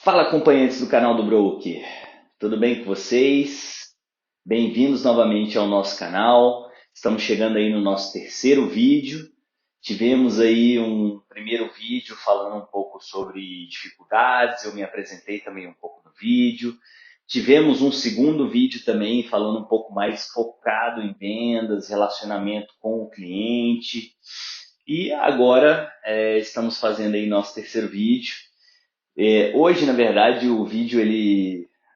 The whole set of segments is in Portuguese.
Fala, acompanhantes do canal do Broker, tudo bem com vocês? Bem-vindos novamente ao nosso canal. Estamos chegando aí no nosso terceiro vídeo. Tivemos aí um primeiro vídeo falando um pouco sobre dificuldades, eu me apresentei também um pouco no vídeo. Tivemos um segundo vídeo também falando um pouco mais focado em vendas, relacionamento com o cliente. E agora estamos fazendo aí nosso terceiro vídeo. Hoje, na verdade, o vídeo,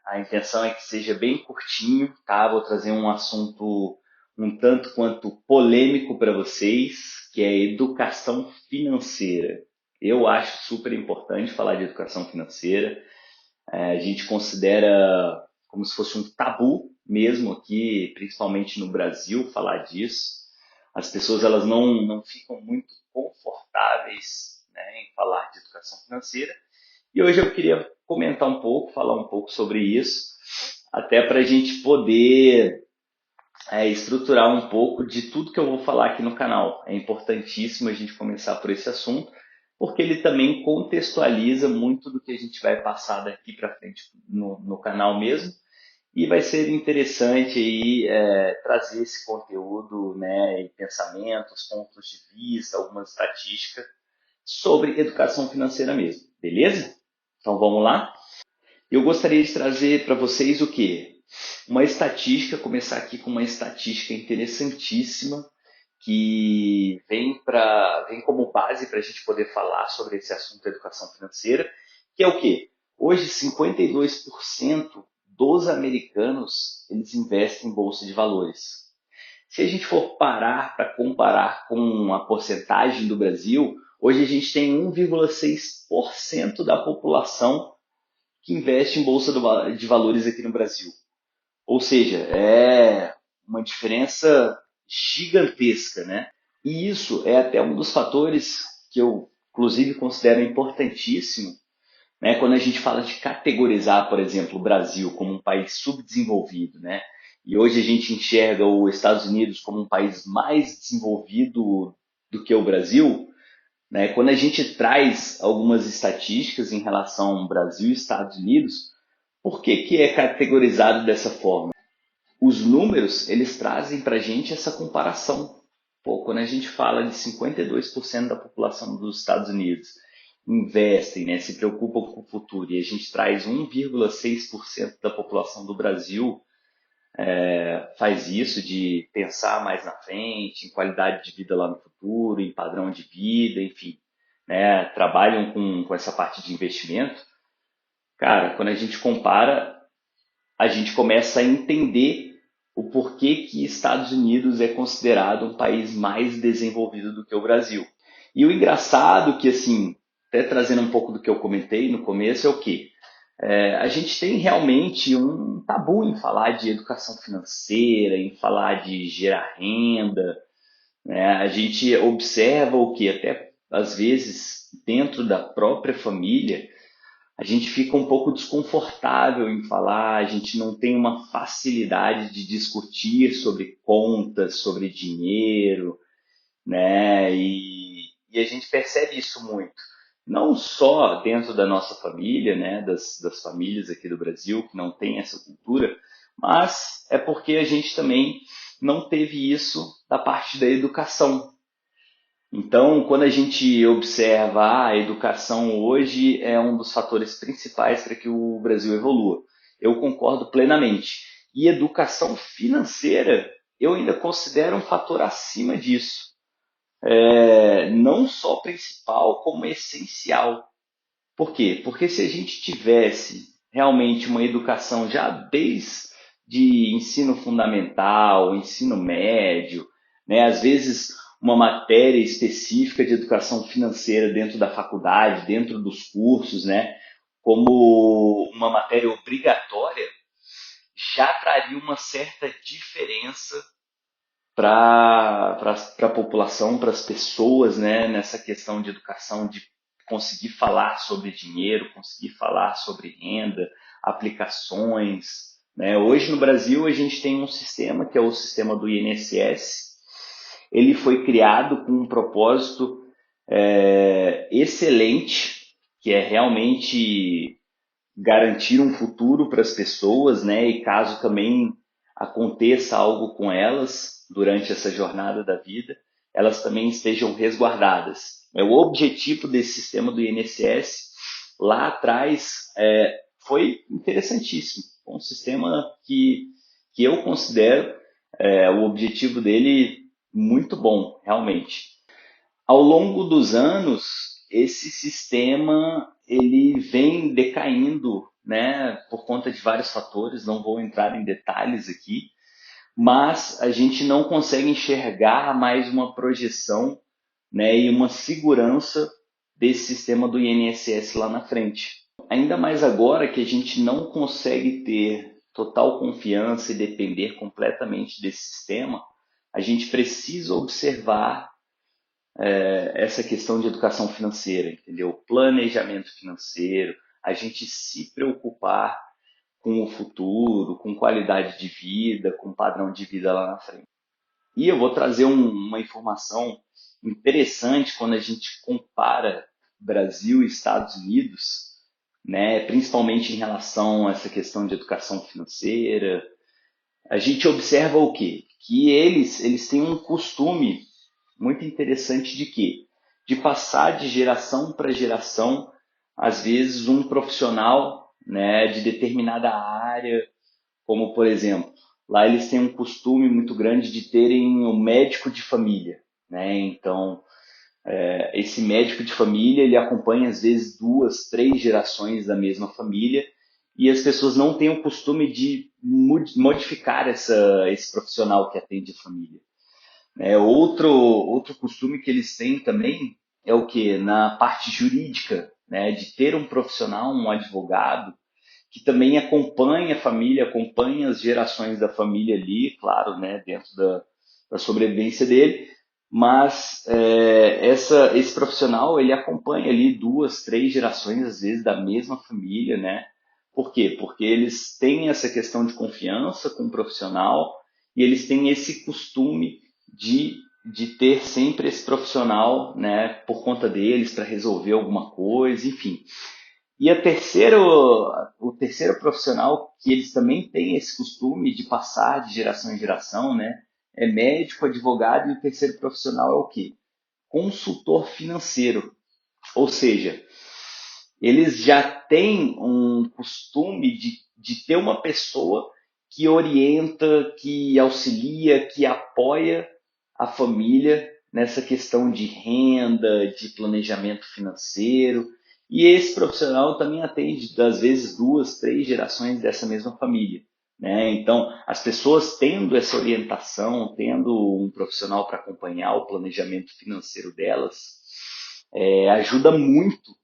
a intenção é que seja bem curtinho, tá? Vou trazer um assunto um tanto quanto polêmico para vocês, que é educação financeira. Eu acho super importante falar de educação financeira. A gente considera como se fosse um tabu mesmo aqui, principalmente no Brasil, falar disso. As pessoas elas não ficam muito confortáveis, né, em falar de educação financeira. E hoje eu queria comentar um pouco, falar um pouco sobre isso, até para a gente poder estruturar um pouco de tudo que eu vou falar aqui no canal. É importantíssimo a gente começar por esse assunto, porque ele também contextualiza muito do que a gente vai passar daqui para frente no canal mesmo. E vai ser interessante aí trazer esse conteúdo, né, e pensamentos, pontos de vista, algumas estatísticas sobre educação financeira mesmo, beleza? Então vamos lá? Eu gostaria de trazer para vocês o quê? Uma estatística, começar aqui com uma estatística interessantíssima que vem como base para a gente poder falar sobre esse assunto da educação financeira, que é o quê? Hoje 52% dos americanos eles investem em bolsa de valores. Se a gente for parar para comparar com a porcentagem do Brasil, hoje a gente tem 1,6% da população que investe em bolsa de valores aqui no Brasil. Ou seja, é uma diferença gigantesca, né? E isso é até um dos fatores que eu, inclusive, considero importantíssimo, né? Quando a gente fala de categorizar, por exemplo, o Brasil como um país subdesenvolvido, né? E hoje a gente enxerga os Estados Unidos como um país mais desenvolvido do que o Brasil, né? Quando a gente traz algumas estatísticas em relação ao Brasil e Estados Unidos, por que é categorizado dessa forma? Os números, eles trazem para a gente essa comparação. Pô, quando a gente fala de 52% da população dos Estados Unidos investem, né, se preocupam com o futuro, e a gente traz 1,6% da população do Brasil faz isso de pensar mais na frente, em qualidade de vida lá no futuro, em padrão de vida, enfim, né, trabalham com essa parte de investimento. Cara, quando a gente compara, a gente começa a entender o porquê que Estados Unidos é considerado um país mais desenvolvido do que o Brasil. E o engraçado que, assim, até trazendo um pouco do que eu comentei no começo, é o quê? A gente tem realmente um tabu em falar de educação financeira, em falar de gerar renda, né? A gente observa o que até às vezes dentro da própria família a gente fica um pouco desconfortável em falar, a gente não tem uma facilidade de discutir sobre contas, sobre dinheiro, né? E a gente percebe isso muito. Não só dentro da nossa família, né? Das famílias aqui do Brasil que não tem essa cultura, mas é porque a gente também não teve isso da parte da educação. Então, quando a gente observa a educação hoje é um dos fatores principais para que o Brasil evolua. Eu concordo plenamente. E educação financeira, eu ainda considero um fator acima disso. Não só principal, como essencial. Por quê? Porque se a gente tivesse realmente uma educação já desde ensino fundamental, ensino médio, né, às vezes uma matéria específica de educação financeira dentro da faculdade, dentro dos cursos, né, como uma matéria obrigatória, já traria uma certa diferença para a população, para as pessoas, né, nessa questão de educação, de conseguir falar sobre dinheiro, conseguir falar sobre renda, aplicações. Né? Hoje no Brasil a gente tem um sistema que é o sistema do INSS. Ele foi criado com um propósito excelente, que é realmente garantir um futuro para as pessoas, né? E caso também aconteça algo com elas durante essa jornada da vida, elas também estejam resguardadas. O objetivo desse sistema do INSS lá atrás foi interessantíssimo. Um sistema que eu considero o objetivo dele muito bom, realmente. Ao longo dos anos, esse sistema ele vem decaindo, né, por conta de vários fatores, não vou entrar em detalhes aqui, mas a gente não consegue enxergar mais uma projeção, né, e uma segurança desse sistema do INSS lá na frente. Ainda mais agora que a gente não consegue ter total confiança e depender completamente desse sistema, a gente precisa observar essa questão de educação financeira, entendeu? Planejamento financeiro, a gente se preocupar com o futuro, com qualidade de vida, com padrão de vida lá na frente. E eu vou trazer uma informação interessante quando a gente compara Brasil e Estados Unidos, né, principalmente em relação a essa questão de educação financeira. A gente observa o quê? Que eles têm um costume muito interessante de quê? De passar de geração para geração, às vezes um profissional, né, de determinada área, como por exemplo, lá eles têm um costume muito grande de terem um médico de família, né? Então, esse médico de família, ele acompanha às vezes 2, 3 gerações da mesma família e as pessoas não têm o costume de modificar esse profissional que atende a família. Outro costume que eles têm também é o que? Na parte jurídica, né? De ter um profissional, um advogado, que também acompanha a família, acompanha as gerações da família ali, claro, né? Dentro da sobrevivência dele, mas esse profissional ele acompanha ali 2, 3 gerações às vezes da mesma família, né? Por quê? Porque eles têm essa questão de confiança com o profissional e eles têm esse costume de ter sempre esse profissional, né, por conta deles para resolver alguma coisa, enfim. E o terceiro profissional que eles também têm esse costume de passar de geração em geração, né, é médico, advogado, e o terceiro profissional é o quê? Consultor financeiro. Ou seja, eles já têm um costume de ter uma pessoa que orienta, que auxilia, que apoia a família nessa questão de renda, de planejamento financeiro. E esse profissional também atende, às vezes, 2, 3 gerações dessa mesma família. Né? Então, as pessoas tendo essa orientação, tendo um profissional para acompanhar o planejamento financeiro delas, ajuda muito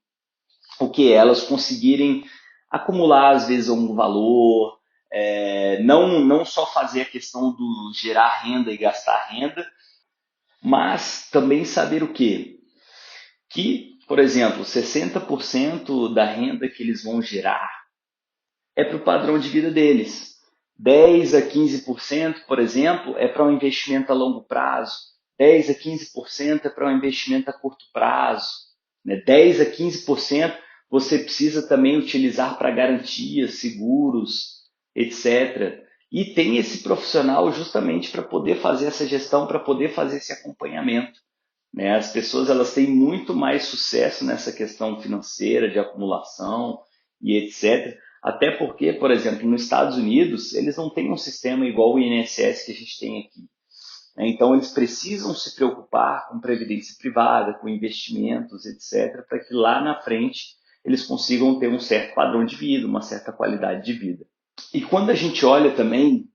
o que elas conseguirem acumular, às vezes, algum valor, não só fazer a questão do gerar renda e gastar renda, mas também saber o quê? Que, por exemplo, 60% da renda que eles vão gerar é para o padrão de vida deles. 10 a 15%, por exemplo, é para um investimento a longo prazo. 10 a 15% é para um investimento a curto prazo. 10 a 15% você precisa também utilizar para garantias, seguros, etc. E tem esse profissional justamente para poder fazer essa gestão, para poder fazer esse acompanhamento. Né? As pessoas elas têm muito mais sucesso nessa questão financeira, de acumulação e etc. Até porque, por exemplo, nos Estados Unidos, eles não têm um sistema igual o INSS que a gente tem aqui. Né? Então, eles precisam se preocupar com previdência privada, com investimentos, etc., para que lá na frente eles consigam ter um certo padrão de vida, uma certa qualidade de vida. E quando a gente olha também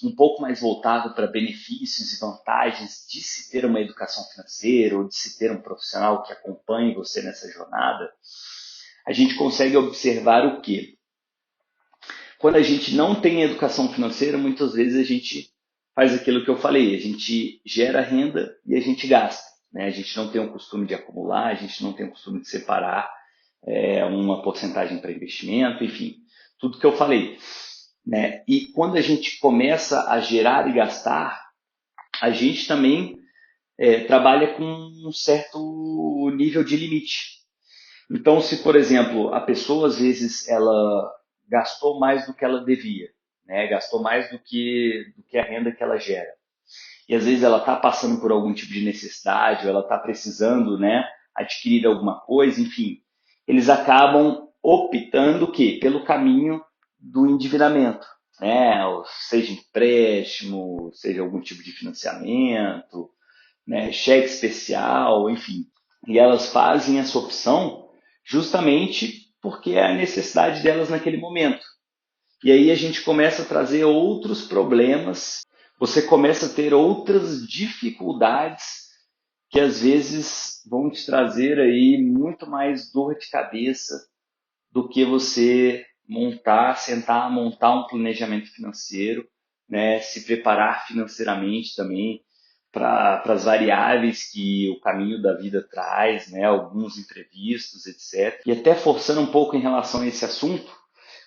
um pouco mais voltado para benefícios e vantagens de se ter uma educação financeira ou de se ter um profissional que acompanhe você nessa jornada, a gente consegue observar o quê? Quando a gente não tem educação financeira, muitas vezes a gente faz aquilo que eu falei, a gente gera renda e a gente gasta. Né? A gente não tem o costume de acumular, a gente não tem o costume de separar uma porcentagem para investimento, enfim, tudo que eu falei. Né? E quando a gente começa a gerar e gastar, a gente também trabalha com um certo nível de limite. Então, se, por exemplo, a pessoa, às vezes, ela gastou mais do que ela devia, né? Gastou mais do que a renda que ela gera. E, às vezes, ela está passando por algum tipo de necessidade, ou ela está precisando, né, adquirir alguma coisa, enfim. Eles acabam optando o quê? Pelo caminho do endividamento, né? Ou seja empréstimo, seja algum tipo de financiamento, né, cheque especial, enfim. E elas fazem essa opção justamente porque é a necessidade delas naquele momento. E aí a gente começa a trazer outros problemas, você começa a ter outras dificuldades que às vezes vão te trazer aí muito mais dor de cabeça do que você montar um planejamento financeiro, né, se preparar financeiramente também para as variáveis que o caminho da vida traz, né, alguns imprevistos, etc. E até forçando um pouco em relação a esse assunto,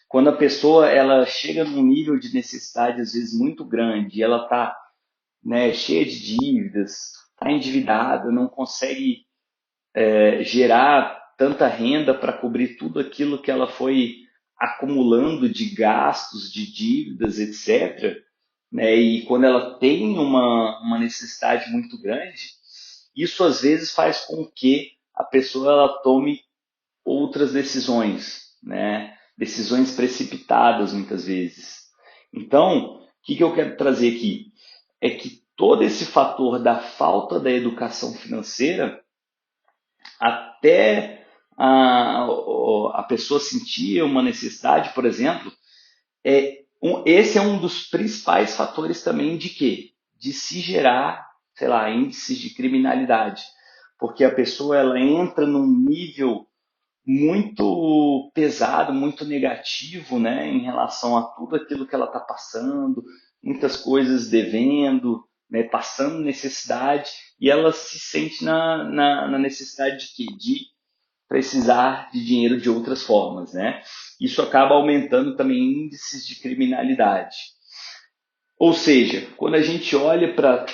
quando a pessoa ela chega num nível de necessidade às vezes muito grande e ela está, né, cheia de dívidas, está endividada, não consegue gerar tanta renda para cobrir tudo aquilo que ela foi acumulando de gastos, de dívidas, etc. Né? E quando ela tem uma necessidade muito grande, isso às vezes faz com que a pessoa ela tome outras decisões, né? Decisões precipitadas muitas vezes. Então, o que eu quero trazer aqui? É que todo esse fator da falta da educação financeira até a pessoa sentir uma necessidade, por exemplo, esse é um dos principais fatores também de quê? De se gerar, sei lá, índices de criminalidade. Porque a pessoa ela entra num nível muito pesado, muito negativo, né, em relação a tudo aquilo que ela está passando, muitas coisas devendo, né, passando necessidade, e ela se sente na necessidade de quê? De precisar de dinheiro de outras formas, né? Isso acaba aumentando também índices de criminalidade. Ou seja, quando a gente olha para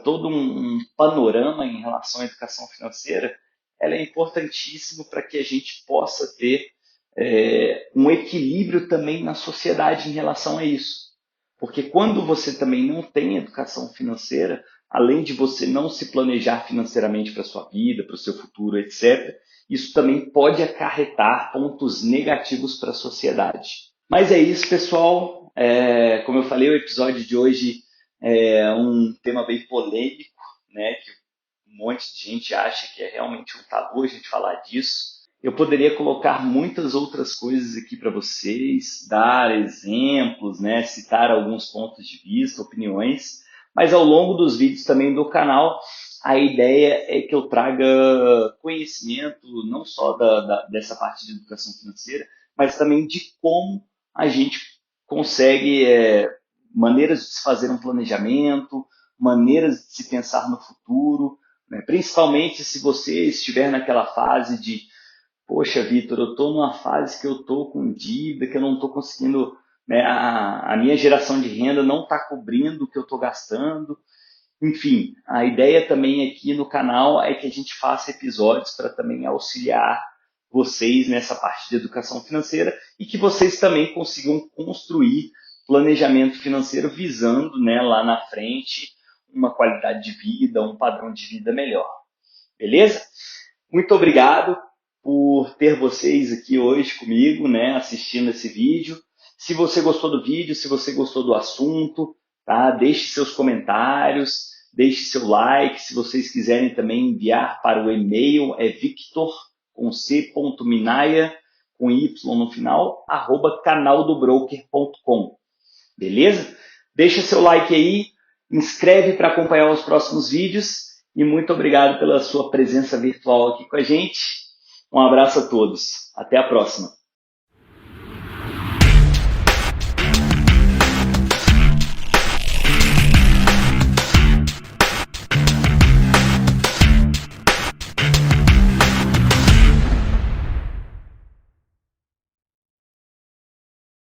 todo um panorama em relação à educação financeira, ela é importantíssima para que a gente possa ter um equilíbrio também na sociedade em relação a isso. Porque quando você também não tem educação financeira, além de você não se planejar financeiramente para a sua vida, para o seu futuro, etc., isso também pode acarretar pontos negativos para a sociedade. Mas é isso, pessoal. Como eu falei, o episódio de hoje é um tema bem polêmico, né? Que um monte de gente acha que é realmente um tabu a gente falar disso. Eu poderia colocar muitas outras coisas aqui para vocês, dar exemplos, né? Citar alguns pontos de vista, opiniões, mas ao longo dos vídeos também do canal, a ideia é que eu traga conhecimento não só dessa parte de educação financeira, mas também de como a gente consegue maneiras de se fazer um planejamento, maneiras de se pensar no futuro, né? Principalmente se você estiver naquela fase de, poxa, Vitor, eu estou numa fase que eu estou com dívida, que eu não estou conseguindo, né, a minha geração de renda não está cobrindo o que eu estou gastando. Enfim, a ideia também aqui no canal é que a gente faça episódios para também auxiliar vocês nessa parte de educação financeira e que vocês também consigam construir planejamento financeiro visando, né, lá na frente uma qualidade de vida, um padrão de vida melhor. Beleza? Muito obrigado por ter vocês aqui hoje comigo, né, assistindo esse vídeo. Se você gostou do vídeo, se você gostou do assunto, tá? Deixe seus comentários, deixe seu like. Se vocês quiserem também enviar para o e-mail, é victor.minaia, com Y no final, @canaldobroker.com. Beleza? Deixa seu like aí, inscreve para acompanhar os próximos vídeos e muito obrigado pela sua presença virtual aqui com a gente. Um abraço a todos. Até a próxima.